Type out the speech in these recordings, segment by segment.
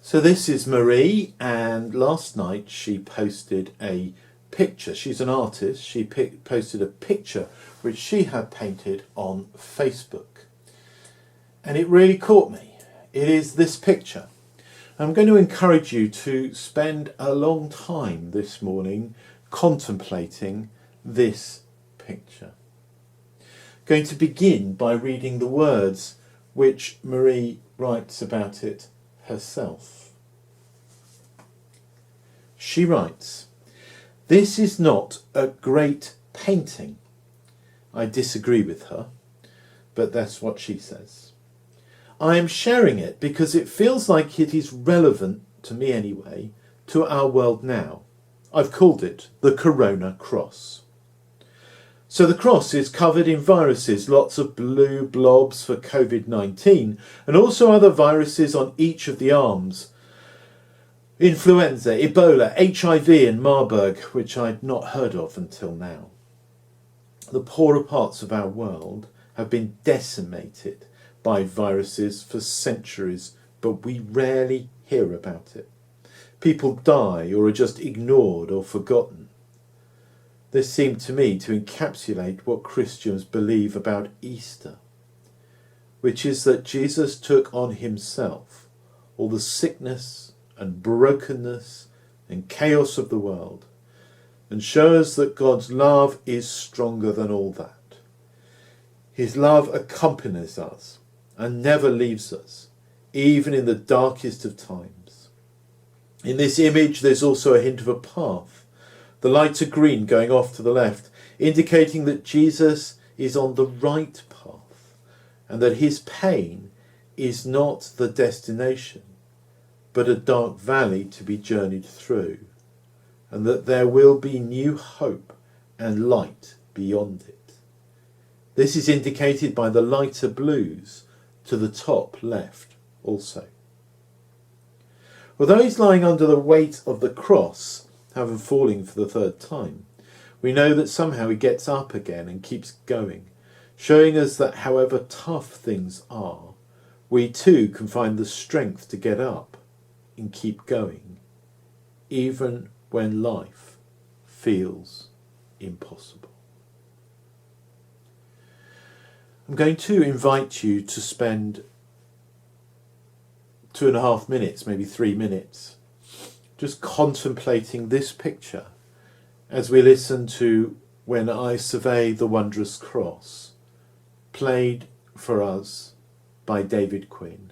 So this is Marie, and last night she posted a picture. She's an artist. She posted a picture which she had painted on Facebook. And it really caught me. It is this picture. I'm going to encourage you to spend a long time this morning contemplating this picture. I'm going to begin by reading the words which Marie writes about it herself. She writes, "This is not a great painting." I disagree with her, but that's what she says. I am sharing it because it feels like it is relevant, to me anyway, to our world now. I've called it the Corona Cross. So the cross is covered in viruses, lots of blue blobs for COVID-19, and also other viruses on each of the arms. Influenza, Ebola, HIV and Marburg, which I'd not heard of until now. The poorer parts of our world have been decimated by viruses for centuries, but we rarely hear about it. People die or are just ignored or forgotten. This seemed to me to encapsulate what Christians believe about Easter, which is that Jesus took on himself all the sickness and brokenness and chaos of the world and shows that God's love is stronger than all that. His love accompanies us and never leaves us, even in the darkest of times. In this image there's also a hint of a path. The lights are green going off to the left, indicating that Jesus is on the right path and that his pain is not the destination, but a dark valley to be journeyed through, and that there will be new hope and light beyond it. This is indicated by the lighter blues to the top left also. Although he's lying under the weight of the cross, having fallen for the third time, we know that somehow he gets up again and keeps going, showing us that however tough things are, we too can find the strength to get up and keep going, even when life feels impossible. I'm going to invite you to spend 2.5 minutes, maybe 3 minutes, just contemplating this picture as we listen to When I Survey the Wondrous Cross, played for us by David Quinn.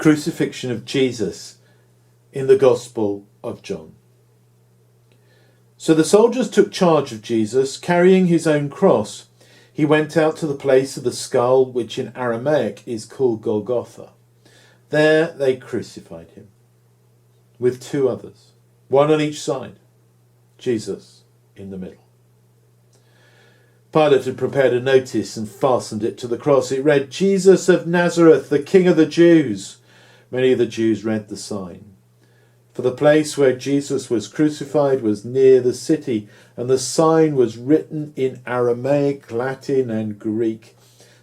crucifixion of Jesus in the Gospel of John. So the soldiers took charge of Jesus, carrying his own cross. He went out to the place of the skull, which in Aramaic is called Golgotha. There they crucified him, with two others, one on each side, Jesus in the middle. Pilate had prepared a notice and fastened it to the cross. It read, "Jesus of Nazareth, the King of the Jews." Many of the Jews read the sign. For the place where Jesus was crucified was near the city, and the sign was written in Aramaic, Latin, and Greek.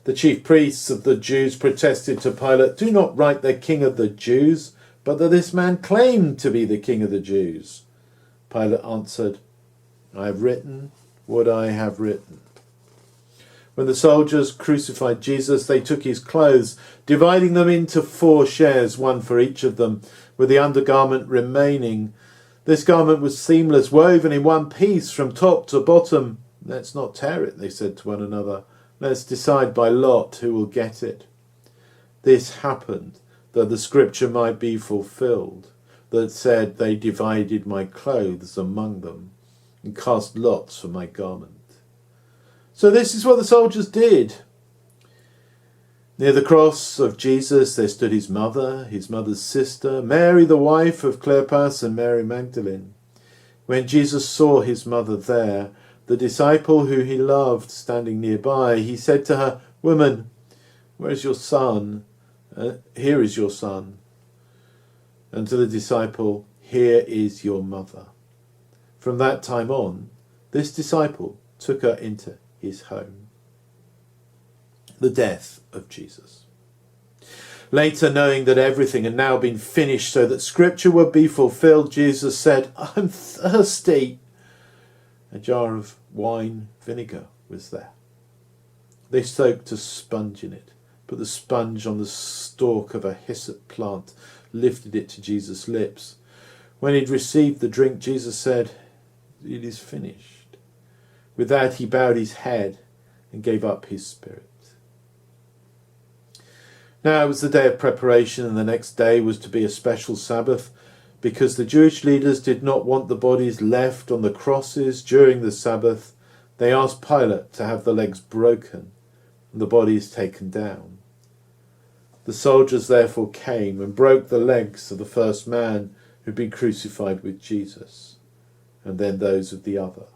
The chief priests of the Jews protested to Pilate, "Do not write the King of the Jews, but that this man claimed to be the King of the Jews." Pilate answered, "I have written what I have written." When the soldiers crucified Jesus, they took his clothes, dividing them into 4 shares, one for each of them, with the undergarment remaining. This garment was seamless, woven in one piece from top to bottom. "Let's not tear it," they said to one another. "Let's decide by lot who will get it." This happened that the scripture might be fulfilled, that said, "They divided my clothes among them and cast lots for my garment." So this is what the soldiers did. Near the cross of Jesus there stood his mother's sister, Mary the wife of Cleopas, and Mary Magdalene. When Jesus saw his mother there, the disciple who he loved standing nearby, he said to her, "Woman, where is your son? Here is your son." And to the disciple, "Here is your mother." From that time on, this disciple took her into his home. The death of Jesus. Later, knowing that everything had now been finished so that scripture would be fulfilled, Jesus said, "I'm thirsty." A jar of wine vinegar was there. They soaked a sponge in it, put the sponge on the stalk of a hyssop plant, lifted it to Jesus' lips. When he'd received the drink, Jesus said, "It is finished." With that, he bowed his head and gave up his spirit. Now it was the day of preparation, and the next day was to be a special Sabbath, because the Jewish leaders did not want the bodies left on the crosses during the Sabbath. They asked Pilate to have the legs broken and the bodies taken down. The soldiers therefore came and broke the legs of the first man who had been crucified with Jesus, and then those of the other.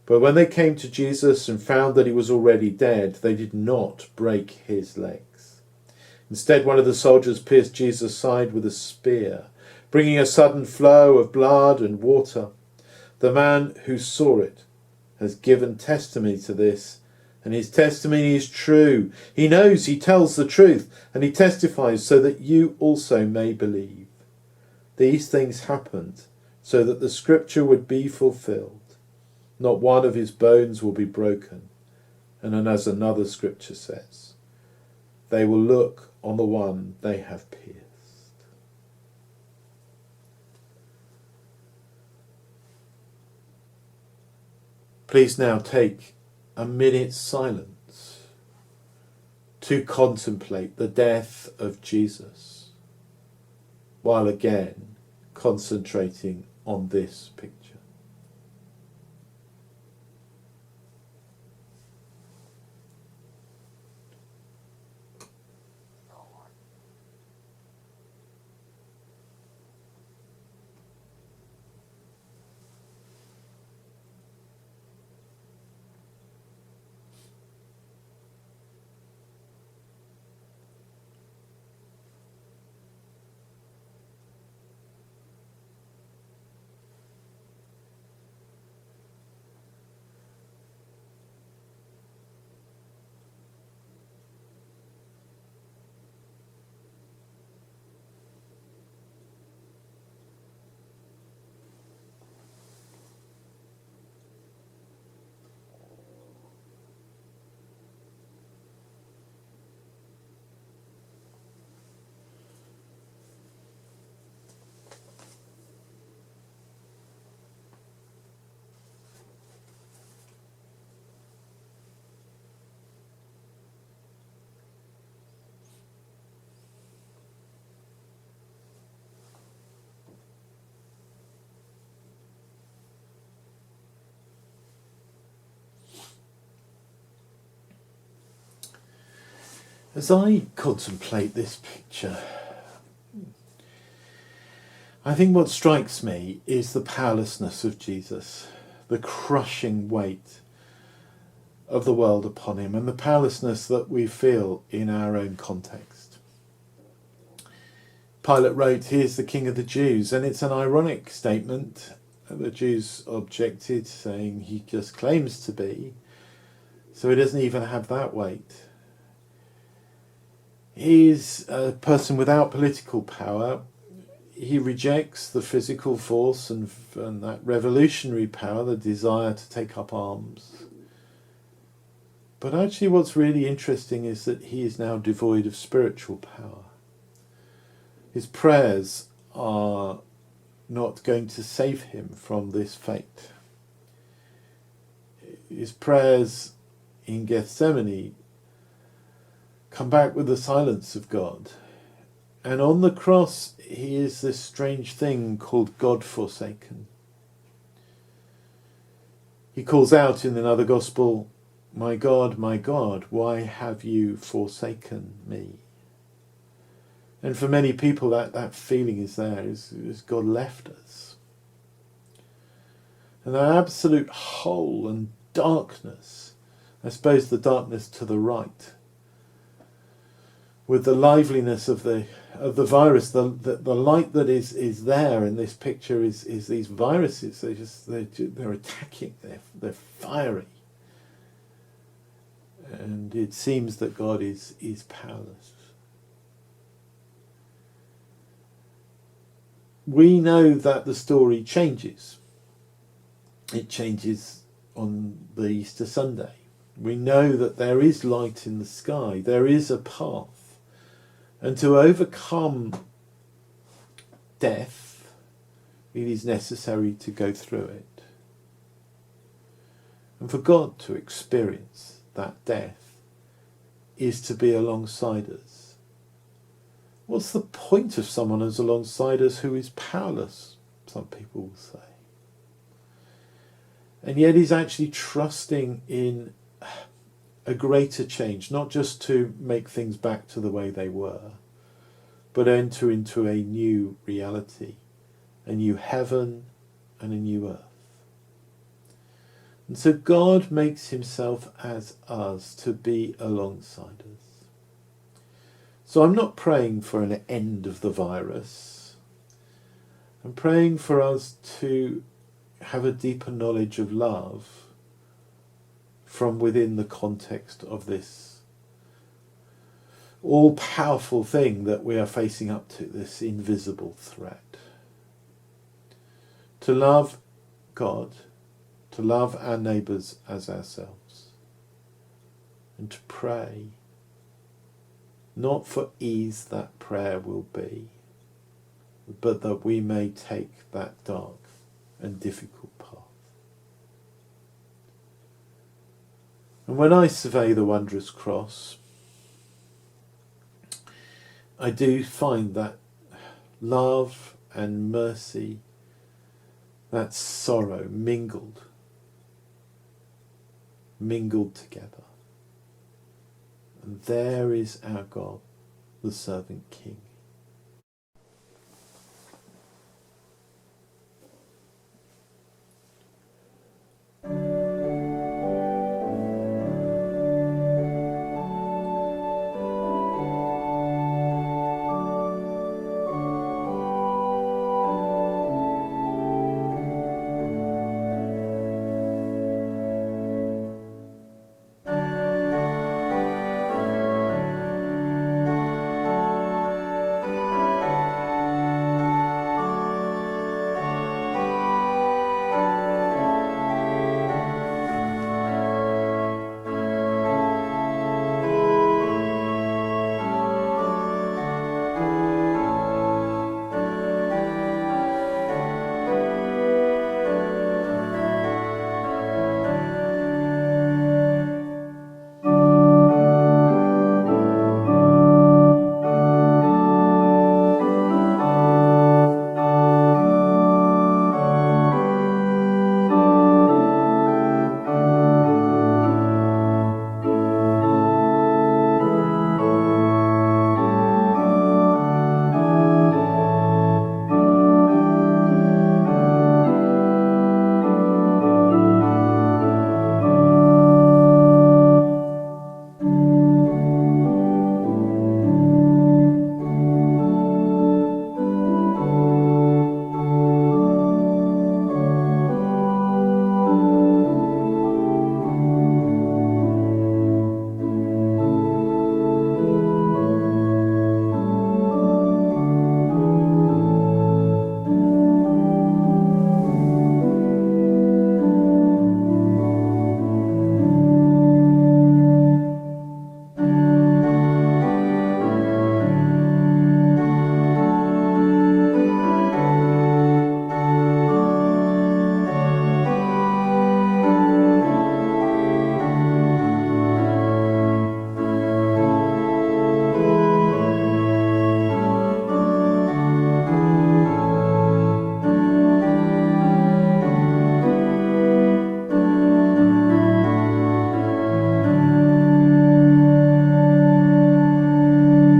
But when they came to Jesus and found that he was already dead, they did not break his legs. Instead, one of the soldiers pierced Jesus' side with a spear, bringing a sudden flow of blood and water. The man who saw it has given testimony to this, and his testimony is true. He knows he tells the truth, and he testifies so that you also may believe. These things happened so that the scripture would be fulfilled. Not one of his bones will be broken. And then, as another scripture says, they will look on the one they have pierced. Please now take a minute's silence to contemplate the death of Jesus, while again concentrating on this picture. As I contemplate this picture, I think what strikes me is the powerlessness of Jesus, the crushing weight of the world upon him, and the powerlessness that we feel in our own context. Pilate wrote, "He is the King of the Jews," and it's an ironic statement. The Jews objected, saying he just claims to be, so he doesn't even have that weight. He's a person without political power. He rejects the physical force and that revolutionary power, the desire to take up arms. But actually what's really interesting is that he is now devoid of spiritual power. His prayers are not going to save him from this fate. His prayers in Gethsemane come back with the silence of God. And on the cross, he is this strange thing called God forsaken. He calls out in another gospel, my God, why have you forsaken me?" And for many people that feeling is there, is God left us. And that absolute hole and darkness, I suppose the darkness to the right, with the liveliness of the virus, the light that is there in this picture is these viruses. They're attacking. They're fiery, and it seems that God is powerless. We know that the story changes. It changes on the Easter Sunday. We know that there is light in the sky. There is a path. And to overcome death, it is necessary to go through it. And for God to experience that death is to be alongside us. What's the point of someone who's alongside us who is powerless? Some people will say. And yet he's actually trusting in a greater change, not just to make things back to the way they were, but enter into a new reality, a new heaven and a new earth. And so God makes himself as us to be alongside us. So I'm not praying for an end of the virus. I'm praying for us to have a deeper knowledge of love from within the context of this all-powerful thing that we are facing up to, this invisible threat. To love God, to love our neighbours as ourselves, and to pray, not for ease that prayer will be, but that we may take that dark and difficult path. And when I survey the wondrous cross, I do find that love and mercy, that sorrow mingled together. And there is our God, the servant King.